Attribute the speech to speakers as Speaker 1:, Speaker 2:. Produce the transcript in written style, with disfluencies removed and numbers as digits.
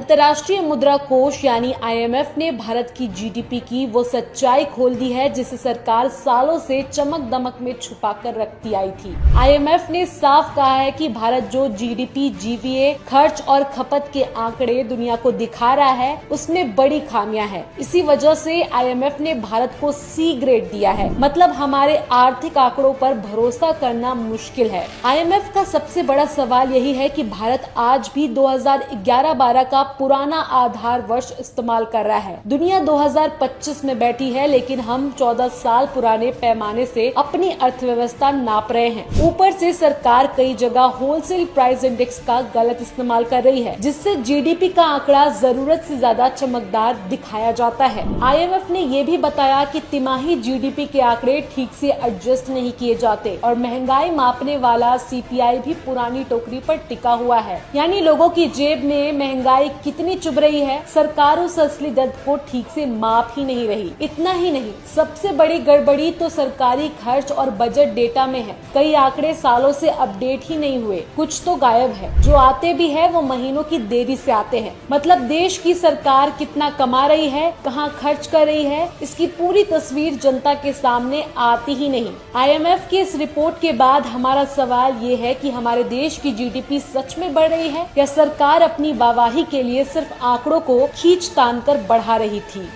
Speaker 1: अंतर्राष्ट्रीय मुद्रा कोष यानी IMF ने भारत की GDP की वो सच्चाई खोल दी है जिसे सरकार सालों से चमक दमक में छुपा कर रखती आई थी। IMF ने साफ कहा है कि भारत जो GDP, GVA, खर्च और खपत के आंकड़े दुनिया को दिखा रहा है उसमें बड़ी खामियां हैं। इसी वजह से IMF ने भारत को C ग्रेड दिया है, मतलब हमारे आर्थिक आंकड़ों पर भरोसा करना मुश्किल है। IMF का सबसे बड़ा सवाल यही है कि भारत आज भी 2011-12 का पुराना आधार वर्ष इस्तेमाल कर रहा है। दुनिया 2025 में बैठी है लेकिन हम 14 साल पुराने पैमाने से अपनी अर्थव्यवस्था नाप रहे हैं। ऊपर से सरकार कई जगह होलसेल प्राइस इंडेक्स का गलत इस्तेमाल कर रही है जिससे GDP का आंकड़ा जरूरत से ज्यादा चमकदार दिखाया जाता है। IMF ने ये भी बताया कि तिमाही GDP के आंकड़े ठीक से एडजस्ट नहीं किए जाते और महंगाई मापने वाला CPI भी पुरानी टोकरी पर टिका हुआ है, यानी लोगों की जेब में महंगाई कितनी चुभ रही है सरकार उस असली दर्द को ठीक से माप ही नहीं रही। इतना ही नहीं, सबसे बड़ी गड़बड़ी तो सरकारी खर्च और बजट डेटा में है। कई आंकड़े सालों से अपडेट ही नहीं हुए, कुछ तो गायब है, जो आते भी है वो महीनों की देरी से आते हैं। मतलब देश की सरकार कितना कमा रही है, कहाँ खर्च कर रही है, इसकी पूरी तस्वीर जनता के सामने आती ही नहीं। IMF की इस रिपोर्ट के बाद हमारा सवाल ये है कि हमारे देश की GDP सच में बढ़ रही है या सरकार अपनी वाहवाही के लिए सिर्फ आंकड़ों को खींच तान कर बढ़ा रही थी।